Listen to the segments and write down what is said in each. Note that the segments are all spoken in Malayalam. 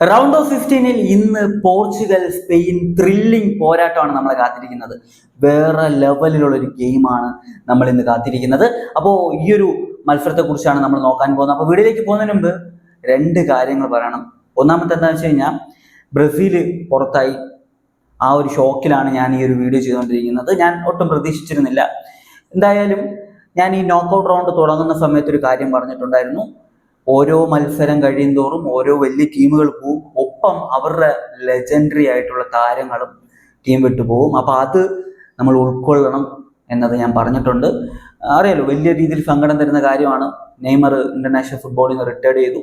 റൗണ്ട് ഓഫ് 15-ൽ ഇന്ന് പോർച്ചുഗൽ സ്പെയിൻ ത്രില്ലിംഗ് പോരാട്ടമാണ് നമ്മളെ കാത്തിരിക്കുന്നത്. വേറെ ലെവലിലുള്ള ഒരു ഗെയിമാണ് നമ്മൾ ഇന്ന് കാത്തിരിക്കുന്നത്. അപ്പോൾ ഈ ഒരു മത്സരത്തെ കുറിച്ചാണ് നമ്മൾ നോക്കാൻ പോകുന്നത്. അപ്പോൾ വീഡിയോയിലേക്ക് പോകുന്നതിന് മുമ്പ് രണ്ട് കാര്യങ്ങൾ പറയണം. ഒന്നാമത്തെ എന്താണെന്ന് വെച്ച് കഴിഞ്ഞാൽ ബ്രസീൽ പുറത്തായി. ആ ഒരു ഷോക്കിലാണ് ഞാൻ ഈ ഒരു വീഡിയോ ചെയ്തുകൊണ്ടിരിക്കുന്നത്. ഞാൻ ഒട്ടും പ്രതീക്ഷിച്ചിരുന്നില്ല. എന്തായാലും ഞാൻ ഈ നോക്കൗട്ട് റൗണ്ട് തുടങ്ങുന്ന സമയത്ത് ഒരു കാര്യം പറഞ്ഞിട്ടുണ്ടായിരുന്നു. ഓരോ മത്സരം കഴിയും തോറും ഓരോ വലിയ ടീമുകൾ പോവും, ഒപ്പം അവരുടെ ലെജൻഡറി ആയിട്ടുള്ള താരങ്ങളും ടീം വിട്ടു പോകും. അപ്പോൾ അത് നമ്മൾ ഉൾക്കൊള്ളണം എന്നത് ഞാൻ പറഞ്ഞിട്ടുണ്ട്. അറിയാലോ, വലിയ രീതിയിൽ സങ്കടം തരുന്ന കാര്യമാണ്. നെയ്മർ ഇന്റർനാഷണൽ ഫുട്ബോളിൽ നിന്ന് റിട്ടയർഡ് ചെയ്തു.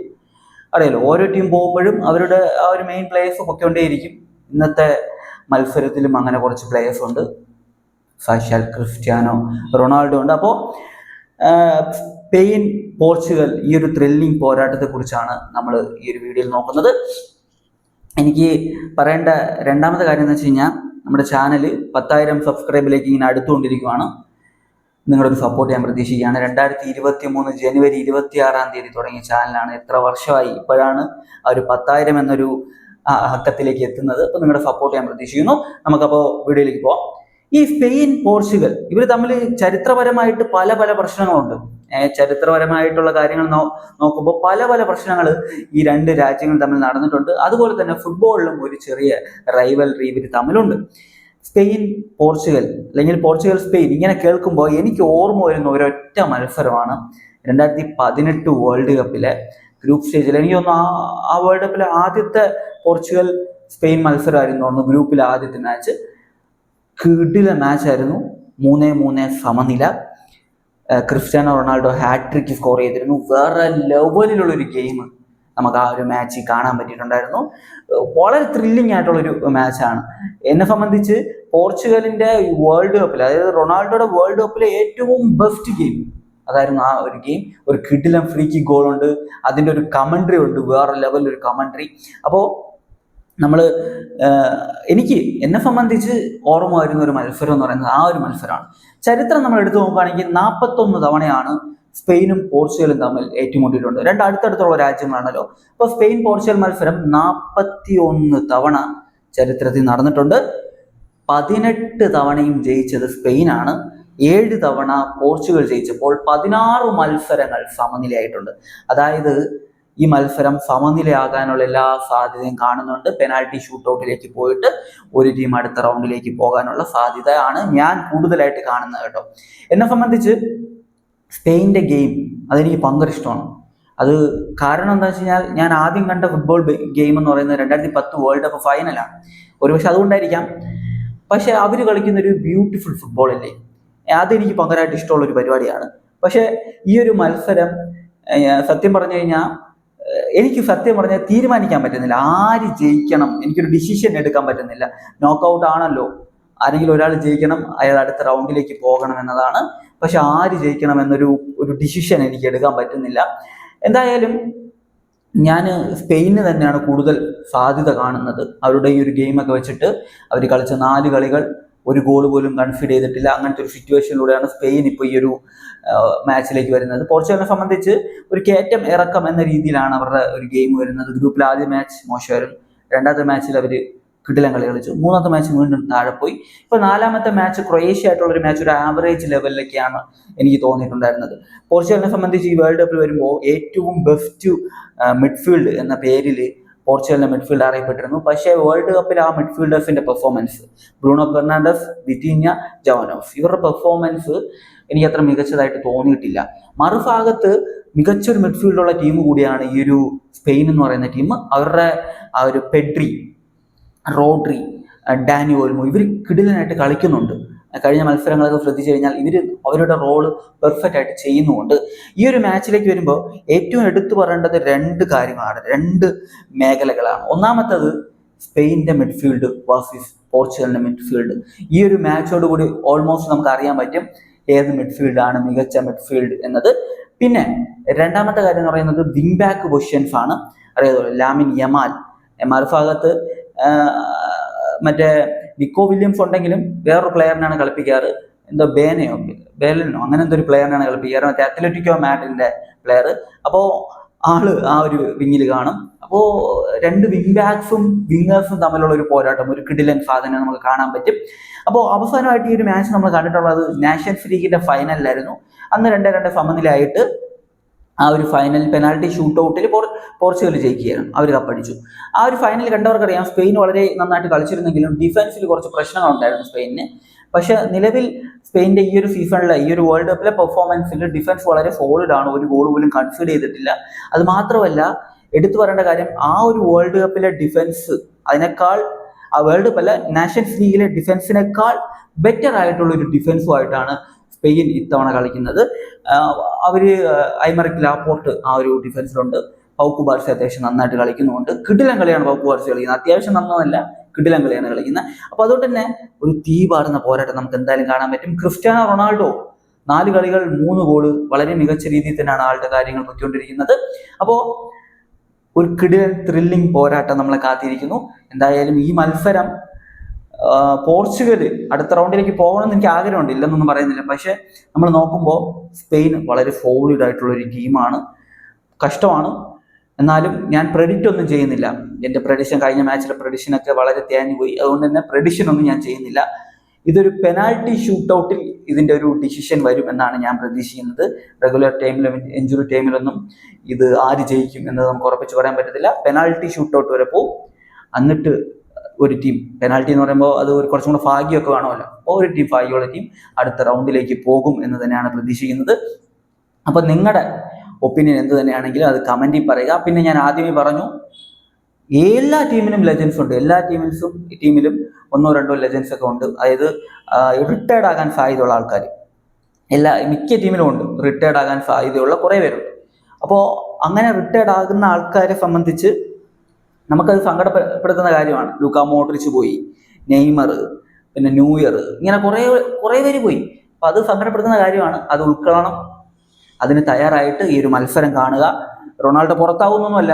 അറിയാലോ, ഓരോ ടീം പോകുമ്പോഴും അവരുടെ ആ ഒരു മെയിൻ പ്ലേയേഴ്സ് പൊയ്ക്കൊണ്ടേയിരിക്കും. ഇന്നത്തെ മത്സരത്തിലും അങ്ങനെ കുറച്ച് പ്ലേയേഴ്സ് ഉണ്ട്. സാക്ഷാൽ ക്രിസ്ത്യാനോ റൊണാൾഡോ ഉണ്ട്. അപ്പോൾ സ്പെയിൻ പോർച്ചുഗൽ ഈ ഒരു ത്രില്ലിംഗ് പോരാട്ടത്തെ കുറിച്ചാണ് നമ്മൾ ഈ ഒരു വീഡിയോയിൽ നോക്കുന്നത്. എനിക്ക് പറയേണ്ട രണ്ടാമത്തെ കാര്യം എന്ന് വെച്ച് കഴിഞ്ഞാൽ, നമ്മുടെ ചാനൽ 10,000 സബ്സ്ക്രൈബിലേക്ക് ഇങ്ങനെ അടുത്തുകൊണ്ടിരിക്കുകയാണ്. നിങ്ങളുടെ ഒരു സപ്പോർട്ട് ഞാൻ പ്രതീക്ഷിക്കുകയാണ്. 2023 ജനുവരി 26 തുടങ്ങിയ ചാനലാണ്. എത്ര വർഷമായി, ഇപ്പോഴാണ് ആ ഒരു 10,000 എന്നൊരു അക്കത്തിലേക്ക് എത്തുന്നത്. അപ്പോൾ നിങ്ങളുടെ സപ്പോർട്ട് ഞാൻ പ്രതീക്ഷിക്കുന്നു. നമുക്കപ്പോൾ വീഡിയോയിലേക്ക് പോവാം. ഈ സ്പെയിൻ പോർച്ചുഗൽ ഇവർ തമ്മിൽ ചരിത്രപരമായിട്ട് പല പല പ്രശ്നങ്ങളുണ്ട്. ചരിത്രപരമായിട്ടുള്ള കാര്യങ്ങൾ നോക്കുമ്പോൾ പല പല പ്രശ്നങ്ങൾ ഈ രണ്ട് രാജ്യങ്ങൾ തമ്മിൽ നടന്നിട്ടുണ്ട്. അതുപോലെ തന്നെ ഫുട്ബോളിലും ഒരു ചെറിയ റൈവൽറി ഇവർ തമ്മിലുണ്ട്. സ്പെയിൻ പോർച്ചുഗൽ അല്ലെങ്കിൽ പോർച്ചുഗൽ സ്പെയിൻ ഇങ്ങനെ കേൾക്കുമ്പോൾ എനിക്ക് ഓർമ്മ വരുന്ന ഒരൊറ്റ മത്സരമാണ് 2018 വേൾഡ് കപ്പിലെ ഗ്രൂപ്പ് സ്റ്റേജിൽ. എനിക്ക് തോന്നുന്നു ആ വേൾഡ് കപ്പിലെ ആദ്യത്തെ പോർച്ചുഗൽ സ്പെയിൻ മത്സരമായിരുന്നു തോന്നുന്നു. ഗ്രൂപ്പിലെ ആദ്യത്തെ മാച്ച് കിടില മാച്ചായിരുന്നു. 3-3 സമനില. ക്രിസ്ത്യാനോ റൊണാൾഡോ ഹാട്രിക്ക് സ്കോർ ചെയ്തിരുന്നു. വേറെ ലെവലിലുള്ളൊരു ഗെയിം നമുക്ക് ആ ഒരു മാച്ചിൽ കാണാൻ പറ്റിയിട്ടുണ്ടായിരുന്നു. വളരെ ത്രില്ലിംഗ് ആയിട്ടുള്ളൊരു മാച്ചാണ്. എന്നെ സംബന്ധിച്ച് പോർച്ചുഗലിന്റെ വേൾഡ് കപ്പിൽ, അതായത് റൊണാൾഡോയുടെ വേൾഡ് കപ്പിലെ ഏറ്റവും ബെസ്റ്റ് ഗെയിം അതായിരുന്നു ആ ഒരു ഗെയിം. ഒരു കിടിലം ഫ്രീ കിക്ക് ഗോൾ ഉണ്ട്, അതിൻ്റെ ഒരു കമൻട്രി ഉണ്ട്, വേറെ ലെവലിലൊരു കമൻട്രി. അപ്പോൾ എന്നെ സംബന്ധിച്ച് ഓർമ്മ വരുന്ന ഒരു മത്സരം എന്ന് പറയുന്നത് ആ ഒരു മത്സരമാണ്. ചരിത്രം നമ്മൾ എടുത്തു നോക്കുകയാണെങ്കിൽ 41 തവണയാണ് സ്പെയിനും പോർച്ചുഗലും തമ്മിൽ ഏറ്റുമുട്ടിയിട്ടുണ്ട്. രണ്ട് അടുത്തടുത്തുള്ള രാജ്യങ്ങളാണല്ലോ. അപ്പോൾ സ്പെയിൻ പോർച്ചുഗൽ മത്സരം 41 തവണ ചരിത്രത്തിൽ നടന്നിട്ടുണ്ട്. 18 തവണയും ജയിച്ചത് സ്പെയിനാണ്. 7 തവണ പോർച്ചുഗൽ ജയിച്ചപ്പോൾ 16 മത്സരങ്ങൾ സമനിലയായിട്ടുണ്ട്. അതായത് ഈ മത്സരം സമനിലയാകാനുള്ള എല്ലാ സാധ്യതയും കാണുന്നുണ്ട്. പെനാൽറ്റി ഷൂട്ടൗട്ടിലേക്ക് പോയിട്ട് ഒരു ടീം അടുത്ത റൗണ്ടിലേക്ക് പോകാനുള്ള സാധ്യതയാണ് ഞാൻ കൂടുതലായിട്ട് കാണുന്നത് കേട്ടോ. എന്നെ സംബന്ധിച്ച് സ്പെയിനിന്റെ ഗെയിം അതെനിക്ക് ഭയങ്കര ഇഷ്ടമാണ്. അത് കാരണം എന്താ വെച്ച് കഴിഞ്ഞാൽ, ഞാൻ ആദ്യം കണ്ട ഫുട്ബോൾ ഗെയിം എന്ന് പറയുന്നത് 2010 വേൾഡ് കപ്പ് ഫൈനലാണ്. ഒരുപക്ഷെ അതുകൊണ്ടായിരിക്കാം. പക്ഷെ അവർ കളിക്കുന്ന ഒരു ബ്യൂട്ടിഫുൾ ഫുട്ബോൾ അല്ലേ, അതെനിക്ക് ഭയങ്കരമായിട്ട് ഇഷ്ടമുള്ള ഒരു പരിപാടിയാണ്. പക്ഷെ ഈ ഒരു മത്സരം സത്യം പറഞ്ഞു കഴിഞ്ഞാൽ എനിക്ക് തീരുമാനിക്കാൻ പറ്റുന്നില്ല. ആര് ജയിക്കണം, എനിക്കൊരു ഡിസിഷൻ എടുക്കാൻ പറ്റുന്നില്ല. നോക്കൗട്ട് ആണല്ലോ, ആരെങ്കിലും ഒരാൾ ജയിക്കണം, അയാൾ അടുത്ത റൗണ്ടിലേക്ക് പോകണം എന്നതാണ്. പക്ഷെ ആര് ജയിക്കണം എന്നൊരു ഡിസിഷൻ എനിക്ക് എടുക്കാൻ പറ്റുന്നില്ല. എന്തായാലും ഞാൻ സ്പെയിനിന് തന്നെയാണ് കൂടുതൽ സാധ്യത കാണുന്നത്. അവരുടെ ഈ ഒരു ഗെയിമൊക്കെ വെച്ചിട്ട് അവർ കളിച്ച 4 കളികൾ ഒരു ഗോൾ പോലും കൺസീഡ് ചെയ്തിട്ടില്ല. അങ്ങനത്തെ ഒരു സിറ്റുവേഷനിലൂടെയാണ് സ്പെയിൻ ഇപ്പോൾ ഈ ഒരു മാച്ചിലേക്ക് വരുന്നത്. പോർച്ചുഗലിനെ സംബന്ധിച്ച് ഒരു കയറ്റം ഇറക്കം എന്ന രീതിയിലാണ് അവരുടെ ഒരു ഗെയിം വരുന്നത്. ഗ്രൂപ്പിൽ ആദ്യ മാച്ച് മോശമായിരുന്നു, രണ്ടാമത്തെ മാച്ചിൽ അവർ കിടിലം കളി കളിച്ചു, മൂന്നാമത്തെ മാച്ച് വീണ്ടും താഴെ പോയി. ഇപ്പോൾ 4ാമത്തെ മാച്ച് ക്രൊയേഷ്യ ആയിട്ടുള്ളൊരു മാച്ച് ഒരു ആവറേജ് ലെവലിലേക്കാണ് എനിക്ക് തോന്നിയിട്ടുണ്ടായിരുന്നത്. പോർച്ചുഗലിനെ സംബന്ധിച്ച് ഈ വേൾഡ് കപ്പിൽ വരുമ്പോൾ ഏറ്റവും ബെസ്റ്റ് മിഡ്ഫീൽഡ് എന്ന പേരിൽ പോർച്ചുഗലിന്റെ മിഡ്ഫീൽഡ് അറിയപ്പെട്ടിരുന്നു. പക്ഷേ വേൾഡ് കപ്പിൽ ആ മിഡ്ഫീൽഡേഴ്സിന്റെ പെർഫോമൻസ്, ബ്രൂണോ ഫെർണാണ്ടസ്, വിറ്റീഞ്ഞ, ജവാനോഫ്, ഇവരുടെ പെർഫോമൻസ് എനിക്ക് അത്ര മികച്ചതായിട്ട് തോന്നിയിട്ടില്ല. മറുഭാഗത്ത് മികച്ചൊരു മിഡ്ഫീൽഡുള്ള ടീം കൂടിയാണ് ഈ ഒരു സ്പെയിൻ എന്ന് പറയുന്ന ടീം. അവരുടെ ആ ഒരു പെഡ്രി, റോഡ്രി, ഡാനി ഓൽമോ ഇവർ കിടിലനായിട്ട് കളിക്കുന്നുണ്ട്. കഴിഞ്ഞ മത്സരങ്ങളൊക്കെ ശ്രദ്ധിച്ചു കഴിഞ്ഞാൽ ഇവർ അവരുടെ റോള് പെർഫെക്റ്റ് ആയിട്ട് ചെയ്യുന്നുണ്ട്. ഈ ഒരു മാച്ചിലേക്ക് വരുമ്പോൾ ഏറ്റവും എടുത്തു പറയേണ്ടത് 2 കാര്യങ്ങളാണ്, 2 മേഖലകളാണ്. ഒന്നാമത്തത് സ്പെയിനിന്റെ മിഡ്ഫീൽഡ് വേഴ്സസ് പോർച്ചുഗലിന്റെ മിഡ്ഫീൽഡ്. ഈ ഒരു മാച്ചോട് കൂടി ഓൾമോസ്റ്റ് നമുക്ക് അറിയാൻ പറ്റും ഏത് മിഡ്ഫീൽഡാണ് മികച്ച മിഡ്ഫീൽഡ് എന്നത്. പിന്നെ രണ്ടാമത്തെ കാര്യം എന്ന് പറയുന്നത് വിങ് ബാക്ക് പൊസിഷൻസ് ആണ്. അറിയാമല്ലോ, ലാമിൻ യമാൽ, മറുഭാഗത്ത് മറ്റേ നിക്കോ വില്യംസ് ഉണ്ടെങ്കിലും വേറൊരു പ്ലെയറിനാണ് കളിപ്പിക്കാറ്. എന്തോ ബേലനോ അങ്ങനെ എന്തോ ഒരു പ്ലെയറിനാണ് കളിപ്പിക്കാറ്, മറ്റേ അത്ലറ്റിക്കോ മാഡ്രിഡിന്റെ പ്ലെയർ. അപ്പോൾ ആള് ആ ഒരു വിങ്ങിൽ കാണും. അപ്പോൾ രണ്ട് വിങ്ങേഴ്സും തമ്മിലുള്ള ഒരു പോരാട്ടം, ഒരു കിടിലൻ സാധനം നമുക്ക് കാണാൻ പറ്റും. അപ്പോൾ അവസാനമായിട്ട് ഈ ഒരു മാച്ച് നമ്മൾ കണ്ടിട്ടുള്ളത് നാഷൻസ് ലീഗിന്റെ ഫൈനലിലായിരുന്നു. അന്ന് 2-2 സമനിലയായിട്ട് ആ ഒരു ഫൈനൽ പെനാൽറ്റി ഷൂട്ട് ഔട്ടിൽ പോർച്ചുഗൽ ജയിക്കുകയായിരുന്നു, അവർ കപ്പടിച്ചു. ആ ഒരു ഫൈനൽ കണ്ടവർക്കറിയാം സ്പെയിൻ വളരെ നന്നായിട്ട് കളിച്ചിരുന്നെങ്കിലും ഡിഫൻസിൽ കുറച്ച് പ്രശ്നങ്ങളുണ്ടായിരുന്നു സ്പെയിനിന്. പക്ഷെ നിലവിൽ സ്പെയിനിന്റെ ഈ ഒരു സീസണിലെ ഈ ഒരു വേൾഡ് കപ്പിലെ പെർഫോമൻസിൽ ഡിഫൻസ് വളരെ സോളിഡ് ആണ്, ഒരു ഗോൾ പോലും കൺസിഡർ ചെയ്തിട്ടില്ല. അത് മാത്രമല്ല, എടുത്തു പറയേണ്ട കാര്യം, ആ ഒരു വേൾഡ് കപ്പിലെ ഡിഫൻസ് അതിനേക്കാൾ, ആ വേൾഡ് കപ്പ് അല്ല നാഷൻസ് ലീഗിലെ ഡിഫൻസിനേക്കാൾ ബെറ്റർ ആയിട്ടുള്ള ഒരു ഡിഫൻസുമായിട്ടാണ് സ്പെയിൻ ഇത്തവണ കളിക്കുന്നത്. അവര് ഐമറിക് ലാപ്പോർട്ട് ആ ഒരു ഡിഫൻസിലുണ്ട്. പൗക്കു ബാർസി അത്യാവശ്യം നന്നായിട്ട് കളിക്കുന്നുണ്ട്. കിടിലൻ കളിയാണ് പൗക്കു ബാർസി കളിക്കുന്നത്, അത്യാവശ്യം നന്നല്ല, കിടിലൻ കളിയാണ് കളിക്കുന്നത്. അപ്പൊ അതുകൊണ്ട് തന്നെ ഒരു തീ പാറുന്ന പോരാട്ടം നമുക്ക് എന്തായാലും കാണാൻ പറ്റും. ക്രിസ്ത്യാനോ റൊണാൾഡോ 4 കളികൾ 3 ഗോള്, വളരെ മികച്ച രീതിയിൽ തന്നെയാണ് ആളുടെ കാര്യങ്ങൾ പൊയ്ക്കൊണ്ടിരിക്കുന്നത്. അപ്പോൾ ഒരു കിടിലൻ ത്രില്ലിംഗ് പോരാട്ടം നമ്മളെ കാത്തിരിക്കുന്നു. എന്തായാലും ഈ മത്സരം പോർച്ചുഗല് അടുത്ത റൗണ്ടിലേക്ക് പോകണമെന്ന് എനിക്ക് ആഗ്രഹമുണ്ട്, ഇല്ലെന്നൊന്നും പറയുന്നില്ല. പക്ഷെ നമ്മൾ നോക്കുമ്പോൾ സ്പെയിൻ വളരെ സോളിഡ് ആയിട്ടുള്ള ഒരു ടീമാണ്. കഷ്ടമാണ്, എന്നാലും ഞാൻ പ്രെഡിക്റ്റ് ഒന്നും ചെയ്യുന്നില്ല. എൻ്റെ പ്രഡിക്ഷൻ, കഴിഞ്ഞ മാച്ചിലെ പ്രഡിക്ഷനൊക്കെ വളരെ തേഞ്ഞു പോയി. അതുകൊണ്ട് തന്നെ പ്രഡിക്ഷൻ ഒന്നും ഞാൻ ചെയ്യുന്നില്ല. ഇതൊരു പെനാൽറ്റി ഷൂട്ട് ഔട്ടിൽ ഇതിൻ്റെ ഒരു ഡിസിഷൻ വരും എന്നാണ് ഞാൻ പ്രതീക്ഷിക്കുന്നത്. റെഗുലർ ടൈമിലും ഇഞ്ചുറി ടൈമിലൊന്നും ഇത് ആര് ജയിക്കും എന്നത് നമുക്ക് ഉറപ്പിച്ച് പറയാൻ പറ്റത്തില്ല. പെനാൽറ്റി ഷൂട്ട് ഔട്ട് വരെ പോകും. എന്നിട്ട് ഒരു ടീം, പെനാൽറ്റി എന്ന് പറയുമ്പോൾ അത് കുറച്ചും കൂടെ ഭാഗ്യമൊക്കെ വേണമല്ലോ, അപ്പോൾ ഒരു ടീം, ഭാഗ്യമുള്ള ടീം അടുത്ത റൗണ്ടിലേക്ക് പോകും എന്ന് തന്നെയാണ് പ്രതീക്ഷിക്കുന്നത്. അപ്പം നിങ്ങളുടെ ഒപ്പീനിയൻ എന്ത് തന്നെയാണെങ്കിലും അത് കമൻറ്റിൽ പറയുക. പിന്നെ ഞാൻ ആദ്യമേ പറഞ്ഞു, എല്ലാ ടീമിനും ലെജൻസ് ഉണ്ട്, എല്ലാ ടീമിലും 1-2 ലെജൻസ് ഒക്കെ ഉണ്ട്. അതായത് റിട്ടയർഡ് ആകാൻ സാധ്യതയുള്ള ആൾക്കാർ മിക്ക ടീമിലും ഉണ്ട്. റിട്ടയർഡ് ആകാൻ സാധ്യതയുള്ള കുറേ പേരുണ്ട്. അപ്പോൾ അങ്ങനെ റിട്ടയർഡ് ആകുന്ന ആൾക്കാരെ സംബന്ധിച്ച് നമുക്കത് സങ്കടപ്പെടുത്തുന്ന കാര്യമാണ്. ലൂക്ക മോഡ്രിച്ച് പോയി, നെയ്മർ, പിന്നെ ന്യൂയർ, ഇങ്ങനെ കുറേ പേര് പോയി. അപ്പം അത് സങ്കടപ്പെടുത്തുന്ന കാര്യമാണ്. അത് ഉൾക്കൊള്ളണം, അതിന് തയ്യാറായിട്ട് ഈ ഒരു മത്സരം കാണുക. റൊണാൾഡോ പുറത്താവുന്നൊന്നുമല്ല,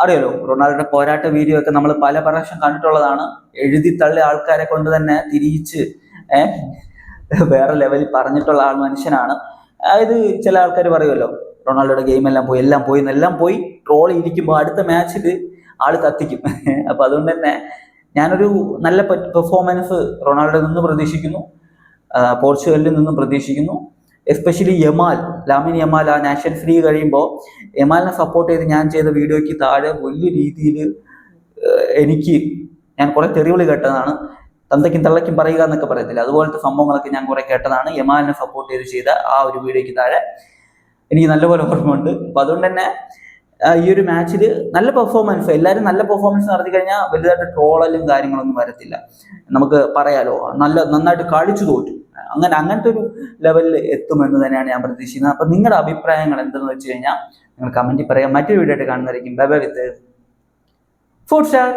അറിയാലോ, റൊണാൾഡോയുടെ പോരാട്ട വീഡിയോ ഒക്കെ നമ്മൾ പല പ്രാവശ്യം കണ്ടിട്ടുള്ളതാണ്. എഴുതി തള്ളിയ ആൾക്കാരെ കൊണ്ട് തന്നെ തിരിച്ച് വേറെ ലെവലിൽ പറഞ്ഞിട്ടുള്ള മനുഷ്യനാണ്. അതായത് ചില ആൾക്കാർ പറയുമല്ലോ, റൊണാൾഡോയുടെ ഗെയിം എല്ലാം പോയി ട്രോൾ ഇരിക്കുമ്പോൾ അടുത്ത മാച്ചിൽ ആള് കത്തിക്കും. അപ്പൊ അതുകൊണ്ട് തന്നെ ഞാനൊരു നല്ല പെർഫോമൻസ് റൊണാൾഡോയിൽ നിന്ന് പ്രതീക്ഷിക്കുന്നു, പോർച്ചുഗലിൽ നിന്നും പ്രതീക്ഷിക്കുന്നു. എസ്പെഷ്യലി ലാമിൻ യമാൽ ആ നാഷൻസ് ലീഗ് കഴിയുമ്പോൾ യമാലിനെ സപ്പോർട്ട് ചെയ്ത് ഞാൻ ചെയ്ത വീഡിയോയ്ക്ക് താഴെ വലിയ രീതിയിൽ ഞാൻ കുറെ തെറിവിളി കേട്ടതാണ്. തന്തയ്ക്കും തള്ളയ്ക്കും പറയുക എന്നൊക്കെ പറയത്തില്ല, അതുപോലത്തെ സംഭവങ്ങളൊക്കെ ഞാൻ കുറെ കേട്ടതാണ്. യമാലിനെ സപ്പോർട്ട് ചെയ്ത ആ ഒരു വീഡിയോയ്ക്ക് താഴെ എനിക്ക് നല്ലപോലെ ഓർമ്മയുണ്ട്. അപ്പൊ അതുകൊണ്ട് തന്നെ ഈ ഒരു മാച്ചിൽ നല്ല പെർഫോമൻസ്, എല്ലാവരും നല്ല പെർഫോമൻസ് നടത്തി കഴിഞ്ഞാൽ വലുതായിട്ട് ട്രോളലും കാര്യങ്ങളൊന്നും വരത്തില്ല. നമുക്ക് പറയാലോ, നന്നായിട്ട് കളിച്ചു തോറ്റു, അങ്ങനത്തെ ഒരു ലെവലിൽ എത്തുമെന്ന് തന്നെയാണ് ഞാൻ പ്രതീക്ഷിക്കുന്നത്. അപ്പൊ നിങ്ങളുടെ അഭിപ്രായങ്ങൾ എന്തെന്ന് വെച്ച് കഴിഞ്ഞാൽ നിങ്ങൾ കമന്റിൽ പറയാം. മറ്റൊരു വീഡിയോ ആയിട്ട് കാണുന്നതായിരിക്കും. ബൈ ബൈ വിത്ത് ഫുഡ് സ്റ്റാർ.